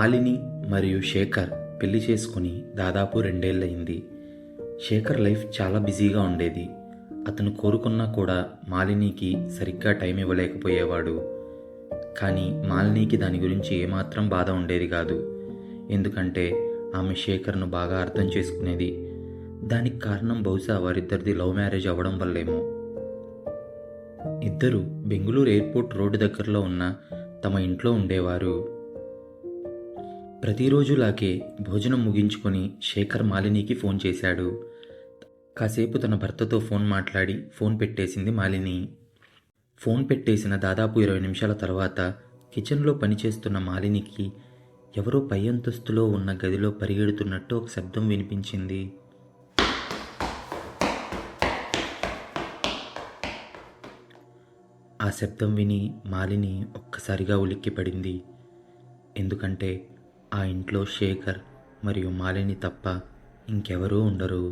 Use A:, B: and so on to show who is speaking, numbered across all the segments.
A: మాలిని మరియు శేఖర్ పెళ్లి చేసుకుని దాదాపు 2 ఏళ్ళయింది. శేఖర్ లైఫ్ చాలా బిజీగా ఉండేది. అతను కోరుకున్నా కూడా మాలినికి సరిగ్గా టైం ఇవ్వలేకపోయేవాడు. కానీ మాలినికి దాని గురించి ఏమాత్రం బాధ ఉండేది కాదు. ఎందుకంటే ఆమె శేఖర్ను బాగా అర్థం చేసుకునేది. దానికి కారణం బహుశా వారిద్దరిది లవ్ మ్యారేజ్ అవ్వడం వల్లేమో. ఇద్దరు బెంగుళూరు ఎయిర్పోర్ట్ రోడ్డు దగ్గరలో ఉన్న తమ ఇంట్లో ఉండేవారు. ప్రతిరోజులాగే భోజనం ముగించుకొని శేఖర్ మాలినికి ఫోన్ చేశాడు. కాసేపు తన భర్తతో ఫోన్ మాట్లాడి ఫోన్ పెట్టేసింది మాలిని. ఫోన్ పెట్టేసిన దాదాపు 20 నిమిషాల తర్వాత కిచెన్లో పనిచేస్తున్న మాలినికి ఎవరో పై అంతస్తులో ఉన్న గదిలో పరిగెడుతున్నట్టు ఒక శబ్దం వినిపించింది. ఆ శబ్దం విని మాలిని ఒక్కసారిగా ఉలిక్కిపడింది. ఎందుకంటే ఆ ఇంట్లో శేఖర్ మరియు మాలిని తప్ప ఇంకెవరూ ఉండరు.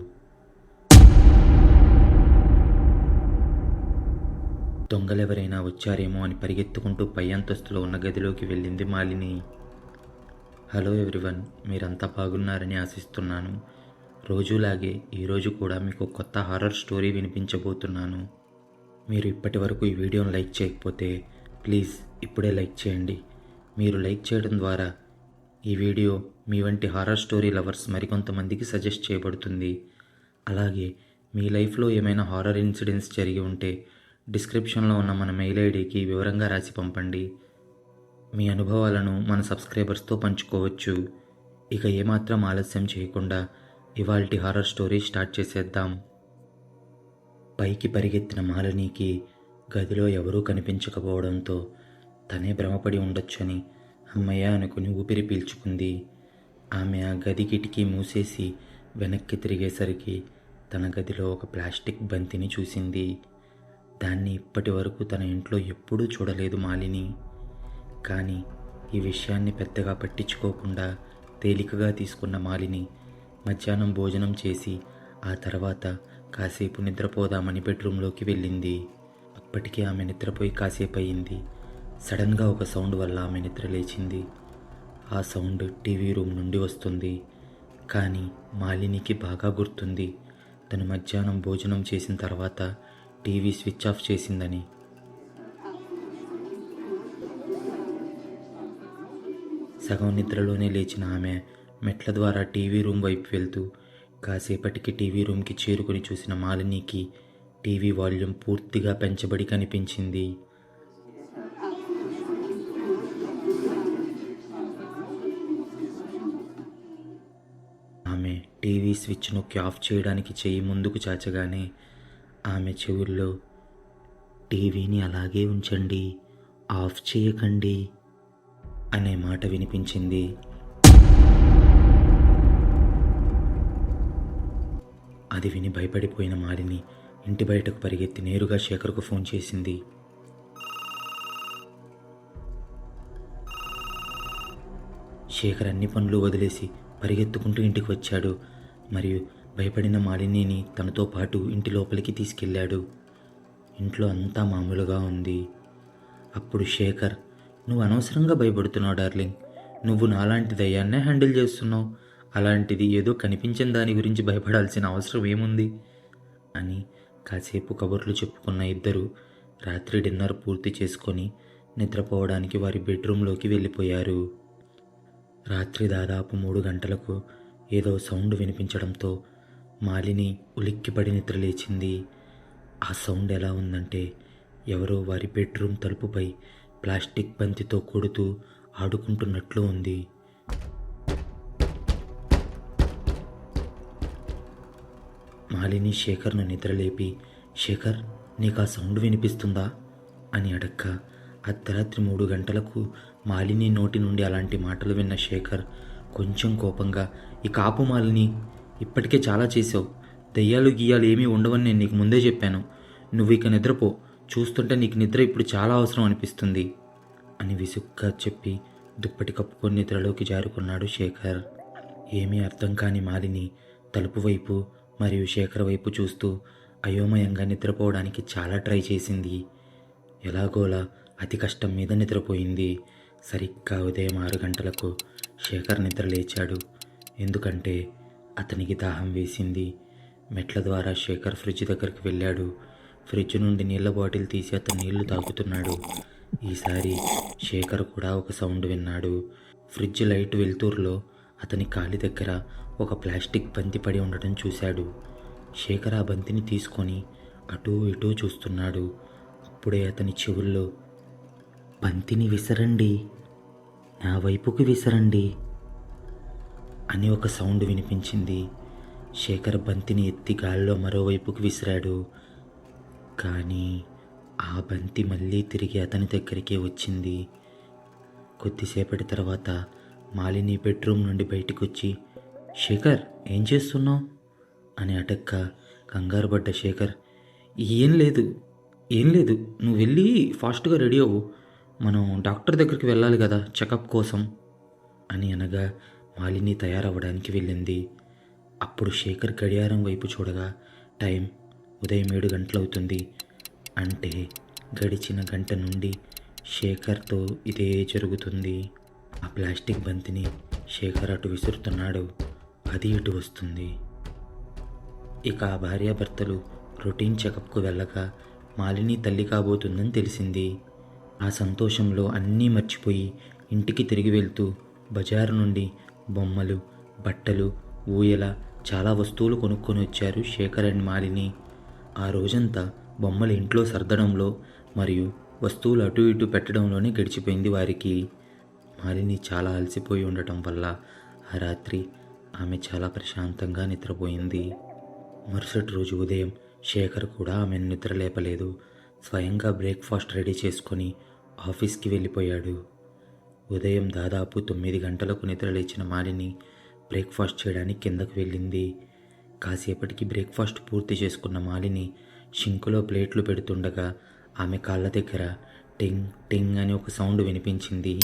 A: దొంగలెవరైనా వచ్చారేమో అని పరిగెత్తుకుంటూ పై అంతస్తులో ఉన్న గదిలోకి వెళ్ళింది మాలిని. హలో ఎవ్రీవన్, మీరంతా బాగున్నారని ఆశిస్తున్నాను. రోజులాగే ఈరోజు కూడా మీకు కొత్త హారర్ స్టోరీ వినిపించబోతున్నాను. మీరు ఇప్పటి వరకు ఈ వీడియోను లైక్ చేయకపోతే ప్లీజ్ ఇప్పుడే లైక్ చేయండి. మీరు లైక్ చేయడం ద్వారా ఈ వీడియో మీ వంటి హారర్ స్టోరీ లవర్స్ మరికొంతమందికి సజెస్ట్ చేయబడుతుంది. అలాగే మీ లైఫ్లో ఏమైనా హారర్ ఇన్సిడెంట్స్ జరిగి ఉంటే డిస్క్రిప్షన్లో ఉన్న మన మెయిల్ ఐడికి వివరంగా రాసి పంపండి. మీ అనుభవాలను మన సబ్స్క్రైబర్స్తో పంచుకోవచ్చు. ఇక ఏమాత్రం ఆలస్యం చేయకుండా ఇవాల్టి హారర్ స్టోరీ స్టార్ట్ చేసేద్దాం. పైకి పరిగెత్తిన మాలినికి గదిలో ఎవరూ కనిపించకపోవడంతో తనే భ్రమపడి ఉండొచ్చని అమ్మయ్య అనుకుని ఊపిరి పీల్చుకుంది. ఆమె ఆ గది కిటికీ మూసేసి వెనక్కి తిరిగేసరికి తన గదిలో ఒక ప్లాస్టిక్ బంతిని చూసింది. దాన్ని ఇప్పటి వరకు తన ఇంట్లో ఎప్పుడూ చూడలేదు మాలిని. కానీ ఈ విషయాన్ని పెద్దగా పట్టించుకోకుండా తేలికగా తీసుకున్న మాలిని మధ్యాహ్నం భోజనం చేసి ఆ తర్వాత కాసేపు నిద్రపోదామని బెడ్రూమ్లోకి వెళ్ళింది. అప్పటికే ఆమె నిద్రపోయి కాసేపు అయింది. సడన్గా ఒక సౌండ్ వల్ల ఆమె నిద్ర లేచింది. ఆ సౌండ్ టీవీ రూమ్ నుండి వస్తుంది. కానీ మాలినికి బాగా గుర్తుంది తను మధ్యాహ్నం భోజనం చేసిన తర్వాత టీవీ స్విచ్ ఆఫ్ చేసిందని. సగం నిద్రలోనే లేచిన ఆమె మెట్ల ద్వారా టీవీ రూమ్ వైపు వెళ్తూ కాసేపటికి టీవీ రూమ్కి చేరుకుని చూసిన మాలినికి టీవీ వాల్యూమ్ పూర్తిగా పెంచబడి కనిపించింది. ఆమె టీవీ స్విచ్ నొక్కి ఆఫ్ చేయడానికి చెయ్యి ముందుకు చాచగానే ఆమె చెవుల్లో టీవీని అలాగే ఉంచండి, ఆఫ్ చేయకండి అనే మాట వినిపించింది. అది విని భయపడిపోయిన మాలిని ఇంటి బయటకు పరిగెత్తి నేరుగా శేఖర్కు ఫోన్ చేసింది. శేఖర్ అన్ని పనులు వదిలేసి పరిగెత్తుకుంటూ ఇంటికి వచ్చాడు మరియు భయపడిన మాలినిని తనతో పాటు ఇంటి లోపలికి తీసుకెళ్ళాడు. ఇంట్లో అంతా మామూలుగా ఉంది. అప్పుడు శేఖర్, నువ్వు అనవసరంగా భయపడుతున్నావు డార్లింగ్, నువ్వు నాలాంటి దయ్యాన్నే హ్యాండిల్ చేస్తున్నావు, అలాంటిది ఏదో కనిపించిన దాని గురించి భయపడాల్సిన అవసరం ఏముంది అని కాసేపు కబుర్లు చెప్పుకున్న ఇద్దరు రాత్రి డిన్నర్ పూర్తి చేసుకొని నిద్రపోవడానికి వారి బెడ్రూమ్లోకి వెళ్ళిపోయారు. రాత్రి దాదాపు 3 గంటలకు ఏదో సౌండ్ వినిపించడంతో మాలిని ఉలిక్కిపడి నిద్రలేచింది. ఆ సౌండ్ ఎలా ఉందంటే ఎవరో వారి బెడ్రూమ్ తలుపుపై ప్లాస్టిక్ బంతితో కొడుతూ ఆడుకుంటున్నట్లు ఉంది. మాలిని శేఖర్ను నిద్రలేపి, శేఖర్, నీకు ఆ సౌండ్ వినిపిస్తుందా అని అడక్క అర్ధరాత్రి 3 గంటలకు మాలిని నోటి నుండి అలాంటి మాటలు విన్న శేఖర్ కొంచెం కోపంగా, ఈ కాపు మాలిని, ఇప్పటికే చాలా చేసావు, దయ్యాలు గీయాలు ఏమీ ఉండవని నేను నీకు ముందే చెప్పాను, నువ్వు ఇక నిద్రపో, చూస్తుంటే నీకు నిద్ర ఇప్పుడు చాలా అవసరం అనిపిస్తుంది అని విసుగ్గా చెప్పి దుప్పటి కప్పుకొని నిద్రలోకి జారుకున్నాడు శేఖర్. ఏమీ అర్థం కాని మాలిని తలుపు వైపు మరియు శేఖర్ వైపు చూస్తూ అయోమయంగా నిద్రపోవడానికి చాలా ట్రై చేసింది. ఎలాగోలా అతి కష్టం మీద నిద్రపోయింది. సరిగ్గా ఉదయం 6 గంటలకు శేఖర్ నిద్ర లేచాడు. ఎందుకంటే అతనికి దాహం వేసింది. మెట్ల ద్వారా శేఖర్ ఫ్రిడ్జ్ దగ్గరికి వెళ్ళాడు. ఫ్రిడ్జ్ నుండి నీళ్ళ బాటిల్ తీసి అతను నీళ్లు తాగుతున్నాడు. ఈసారి శేఖర్ కూడా ఒక సౌండ్ విన్నాడు. ఫ్రిడ్జ్ లైట్ వెలుతురులో అతని కాలి దగ్గర ఒక ప్లాస్టిక్ బంతి పడి ఉండటం చూశాడు. శేఖర్ ఆ బంతిని తీసుకొని అటూ ఇటూ చూస్తున్నాడు. అప్పుడే అతని చెవుల్లో, బంతిని విసరండి, నా వైపుకి విసరండి అని ఒక సౌండ్ వినిపించింది. శేఖర్ బంతిని ఎత్తి గాల్లో మరోవైపుకి విసిరాడు. కానీ ఆ బంతి మళ్ళీ తిరిగి అతని దగ్గరికే వచ్చింది. కొద్దిసేపటి తర్వాత మాలిని బెడ్రూమ్ నుండి బయటికి వచ్చి, శేఖర్ ఏం చేస్తున్నావు అని అటక్క కంగారు పడ్డ శేఖర్, ఏం లేదు నువ్వు వెళ్ళి ఫాస్ట్గా రెడీ అవ్వు, మనం డాక్టర్ దగ్గరికి వెళ్ళాలి కదా చెకప్ కోసం అని అనగా మాలిని తయారవ్వడానికి వెళ్ళింది. అప్పుడు శేఖర్ గడియారం వైపు చూడగా టైం ఉదయం 7 గంటలవుతుంది. అంటే గడిచిన గంట నుండి శేఖర్తో ఇదే జరుగుతుంది. ఆ ప్లాస్టిక్ బంతిని శేఖర్ అటు విసురుతున్నాడు, అది ఇటు వస్తుంది. ఇక ఆ భార్యాభర్తలు రొటీన్ చెకప్కు వెళ్ళగా మాలిని తల్లి కాబోతుందని తెలిసింది. ఆ సంతోషంలో అన్నీ మర్చిపోయి ఇంటికి తిరిగి వెళ్తూ బజారు నుండి బొమ్మలు, బట్టలు, ఊయల చాలా వస్తువులు కొనుక్కొని వచ్చారు శేఖర్ అండ్ మాలిని. ఆ రోజంతా బొమ్మలు ఇంట్లో సర్దడంలో మరియు వస్తువులు అటు ఇటు పెట్టడంలోనే గడిచిపోయింది వారికి. మాలిని చాలా అలసిపోయి ఉండటం వల్ల ఆ రాత్రి ఆమె చాలా ప్రశాంతంగా నిద్రపోయింది. మరుసటి రోజు ఉదయం శేఖర్ కూడా ఆమెను నిద్ర లేపలేదు. స్వయంగా బ్రేక్ఫాస్ట్ రెడీ చేసుకొని ఆఫీస్కి వెళ్ళిపోయాడు. ఉదయం దాదాపు 9 గంటలకు నిద్ర లేచిన మాలిని బ్రేక్ఫాస్ట్ చేయడానికి కిందకు వెళ్ళింది. కాసేపటికి బ్రేక్ఫాస్ట్ పూర్తి చేసుకున్న మాలిని షింకులో ప్లేట్లు పెడుతుండగా ఆమె కాళ్ళ దగ్గర టింగ్ టింగ్ అని ఒక సౌండ్ వినిపించింది.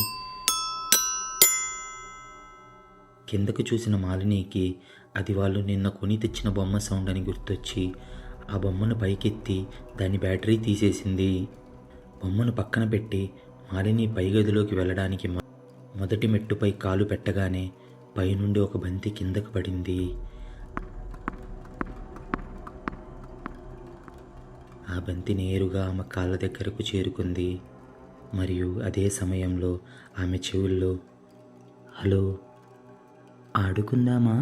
A: కిందకు చూసిన మాలినికి అది వాళ్ళు నిన్న కొని తెచ్చిన బొమ్మ సౌండ్ అని గుర్తొచ్చి ఆ బొమ్మను పైకెత్తి దాని బ్యాటరీ తీసేసింది. బొమ్మను పక్కన పెట్టి మాలిని పై గదిలోకి వెళ్ళడానికి మొదటి మెట్టుపై కాలు పెట్టగానే పైనుండి ఒక బంతి కిందకు పడింది. ఆ బంతి నేరుగా ఆమె కాళ్ళ దగ్గరకు చేరుకుంది. మరియు అదే సమయంలో ఆమె చెవుల్లో, హలో ఆడుకుందామా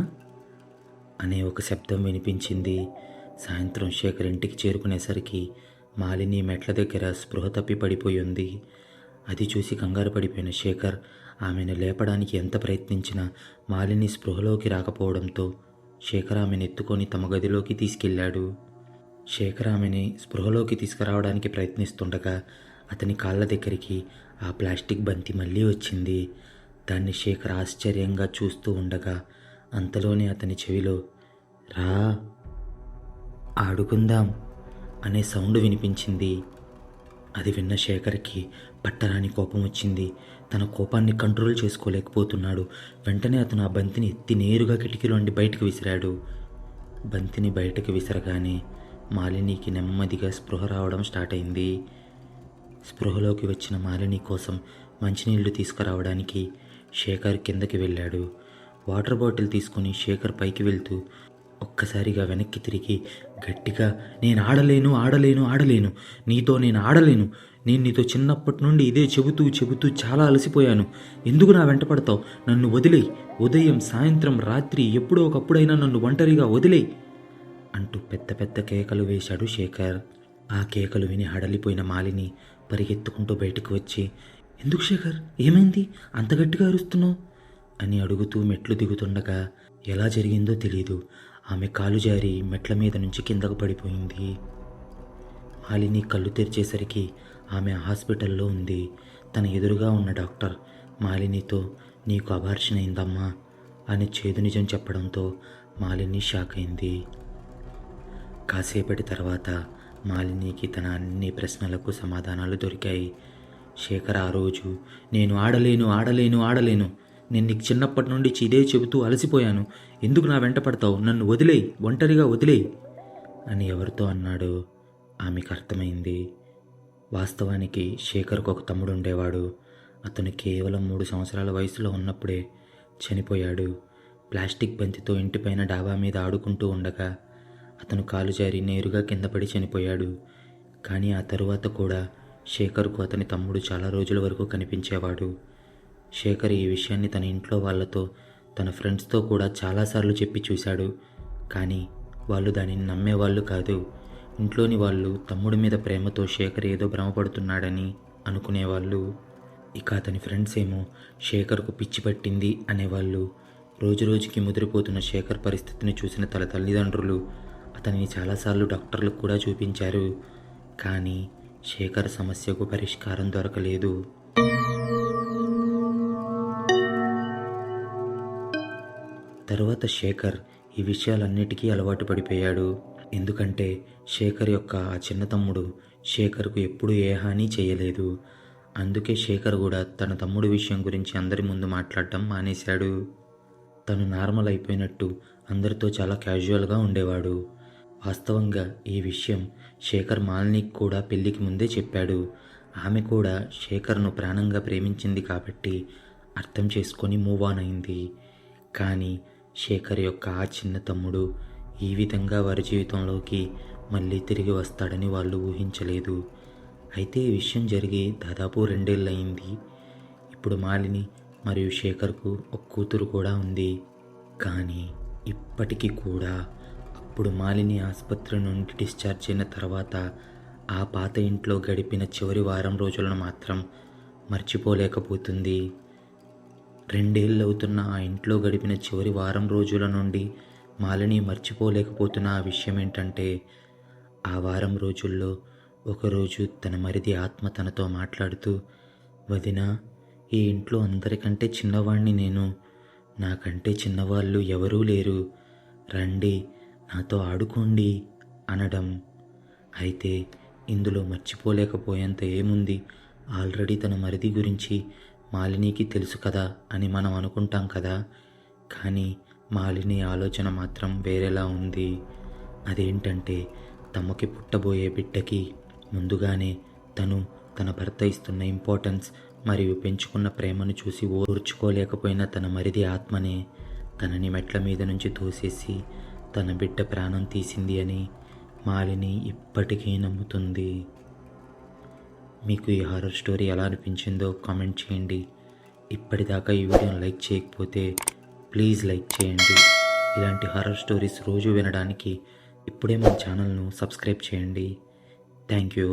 A: అనే ఒక శబ్దం వినిపించింది. సాయంత్రం శేఖర్ ఇంటికి చేరుకునేసరికి మాలిని మెట్ల దగ్గర స్పృహ తప్పి పడిపోయి ఉంది. అది చూసి కంగారు పడిపోయిన శేఖర్ ఆమెను లేపడానికి ఎంత ప్రయత్నించినా మాలిని స్పృహలోకి రాకపోవడంతో శేఖర్ ఆమెను ఎత్తుకొని తమ గదిలోకి తీసుకెళ్లాడు. శేఖర్ ఆమెని స్పృహలోకి తీసుకురావడానికి ప్రయత్నిస్తుండగా అతని కాళ్ళ దగ్గరికి ఆ ప్లాస్టిక్ బంతి మళ్ళీ వచ్చింది. దాన్ని శేఖర్ ఆశ్చర్యంగా చూస్తూ ఉండగా అంతలోనే అతని చెవిలో, రా ఆడుకుందాం అనే సౌండ్ వినిపించింది. అది విన్న శేఖర్కి పట్టరాని కోపం వచ్చింది. తన కోపాన్ని కంట్రోల్ చేసుకోలేకపోతున్నాడు. వెంటనే అతను ఆ బంతిని ఎత్తి నేరుగా కిటికీలోండి బయటకు విసిరాడు. బంతిని బయటకు విసరగానే మాలినికి నెమ్మదిగా స్పృహ రావడం స్టార్ట్ అయింది. స్పృహలోకి వచ్చిన మాలిని కోసం మంచినీళ్లు తీసుకురావడానికి శేఖర్ కిందకి వెళ్ళాడు. వాటర్ బాటిల్ తీసుకుని శేఖర్ పైకి వెళ్తూ ఒక్కసారిగా వెనక్కి తిరిగి గట్టిగా, నేను ఆడలేను, నీతో నేను ఆడలేను, నేను నీతో చిన్నప్పటి నుండి ఇదే చెబుతూ చాలా అలసిపోయాను, ఎందుకు నా వెంట పడతావు, నన్ను వదిలేయ్, ఉదయం సాయంత్రం రాత్రి ఎప్పుడో ఒకప్పుడైనా నన్ను ఒంటరిగా వదిలేయ్ అంటూ పెద్ద పెద్ద కేకలు వేశాడు శేఖర్. ఆ కేకలు విని హడలిపోయిన మాలిని పరిగెత్తుకుంటూ బయటకు వచ్చి, ఎందుకు శేఖర్, ఏమైంది, అంత గట్టిగా అరుస్తున్నావు అని అడుగుతూ మెట్లు దిగుతుండగా ఎలా జరిగిందో తెలీదు. ఆమె కాలు జారి మెట్ల మీద నుంచి కిందకు పడిపోయింది. మాలిని కళ్ళు తెరిచేసరికి ఆమె హాస్పిటల్లో ఉంది. తన ఎదురుగా ఉన్న డాక్టర్ మాలినితో, నీకు అబార్షన్ అయిందమ్మా అని చేదు నిజం చెప్పడంతో మాలిని షాక్ అయింది. కాసేపటి తర్వాత మాలినికి తన అన్ని ప్రశ్నలకు సమాధానాలు దొరికాయి. శేఖర్ ఆ రోజు, నేను ఆడలేను, నేను నీకు చిన్నప్పటి నుండి ఇదే చెబుతూ అలసిపోయాను, ఎందుకు నా వెంట పడతావు, నన్ను వదిలేయ్, ఒంటరిగా వదిలేయ్ అని ఎవరితో అన్నాడో ఆమెకు అర్థమైంది. వాస్తవానికి శేఖర్కు ఒక తమ్ముడు ఉండేవాడు. అతను కేవలం 3 సంవత్సరాల వయసులో ఉన్నప్పుడే చనిపోయాడు. ప్లాస్టిక్ బంతితో ఇంటిపైన డాబా మీద ఆడుకుంటూ ఉండగా అతను కాలు జారి నేరుగా కింద పడి చనిపోయాడు. కానీ ఆ తరువాత కూడా శేఖర్కు అతని తమ్ముడు చాలా రోజుల వరకు కనిపించేవాడు. శేఖర్ ఈ విషయాన్ని తన ఇంట్లో వాళ్ళతో, తన ఫ్రెండ్స్తో కూడా చాలాసార్లు చెప్పి చూశాడు. కానీ వాళ్ళు దానిని నమ్మేవాళ్ళు కాదు. ఇంట్లోని వాళ్ళు తమ్ముడి మీద ప్రేమతో శేఖర్ ఏదో భ్రమపడుతున్నాడని అనుకునేవాళ్ళు. ఇక అతని ఫ్రెండ్స్ ఏమో శేఖర్కు పిచ్చి పట్టింది అనేవాళ్ళు. రోజురోజుకి ముదిరిపోతున్న శేఖర్ పరిస్థితిని చూసిన తన తల్లిదండ్రులు అతనిని చాలాసార్లు డాక్టర్లకు కూడా చూపించారు. కానీ శేఖర్ సమస్యకు పరిష్కారం దొరకలేదు. తరువాత శేఖర్ ఈ విషయాలన్నిటికీ అలవాటు పడిపోయాడు. ఎందుకంటే శేఖర్ యొక్క ఆ చిన్న తమ్ముడు శేఖర్కు ఎప్పుడూ ఏ హాని చేయలేదు. అందుకే శేఖర్ కూడా తన తమ్ముడి విషయం గురించి అందరి ముందు మాట్లాడటం మానేశాడు. తను నార్మల్ అయిపోయినట్టు అందరితో చాలా క్యాజువల్గా ఉండేవాడు. వాస్తవంగా ఈ విషయం శేఖర్ మాలినికి కూడా పెళ్లికి ముందే చెప్పాడు. ఆమె కూడా శేఖర్ను ప్రాణంగా ప్రేమించింది కాబట్టి అర్థం చేసుకొని మూవ్ ఆన్ అయింది. కానీ శేఖర్ యొక్క ఆ చిన్న తమ్ముడు ఈ విధంగా వారి జీవితంలోకి మళ్ళీ తిరిగి వస్తాడని వాళ్ళు ఊహించలేదు. అయితే ఈ విషయం జరిగి దాదాపు 2 ఏళ్ళయింది. ఇప్పుడు మాలిని మరియు శేఖర్కు ఒక కూతురు కూడా ఉంది. కానీ ఇప్పటికీ కూడా అప్పుడు మాలిని ఆసుపత్రి నుండి డిశ్చార్జ్ అయిన తర్వాత ఆ పాత ఇంట్లో గడిపిన చివరి వారం రోజులను మాత్రం మర్చిపోలేకపోతుంది. 2 ఏళ్ళు అవుతున్న ఆ ఇంట్లో గడిపిన చివరి వారం రోజుల నుండి మాలిని మర్చిపోలేకపోతున్న ఆ విషయం ఏంటంటే, ఆ వారం రోజుల్లో ఒకరోజు తన మరిది ఆత్మ తనతో మాట్లాడుతూ, వదినా, ఈ ఇంట్లో అందరికంటే చిన్నవాణ్ణి నేను. నాకంటే చిన్నవాళ్ళు ఎవరూ లేరు. రండి, నాతో ఆడుకోండి అనడం. అయితే ఇందులో మర్చిపోలేకపోయేంత ఏముంది? ఆల్రెడీ తన మరిది గురించి మాలినికి తెలుసు కదా అని మనం అనుకుంటాం కదా. కానీ మాలిని ఆలోచన మాత్రం వేరేలా ఉంది. అదేంటంటే, తమకి పుట్టబోయే బిడ్డకి ముందుగానే తను తన భర్త ఇస్తున్న ఇంపార్టెన్స్ మరియు పెంచుకున్న ప్రేమను చూసి ఓర్చుకోలేకపోయిన తన మరిది ఆత్మనే తనని మెట్ల మీద నుంచి తోసేసి తన బిడ్డ ప్రాణం తీసింది అని మాలిని ఇప్పటికీ నమ్ముతుంది. మీకు ఈ హారర్ స్టోరీ ఎలా అనిపించిందో కామెంట్ చేయండి. ఇప్పటిదాకా ఈ వీడియోని లైక్ చేయకపోతే ప్లీజ్ లైక్ చేయండి. ఇలాంటి హారర్ స్టోరీస్ రోజు వినడానికి ఇప్పుడే మన ఛానల్ను సబ్స్క్రైబ్ చేయండి. Thank you.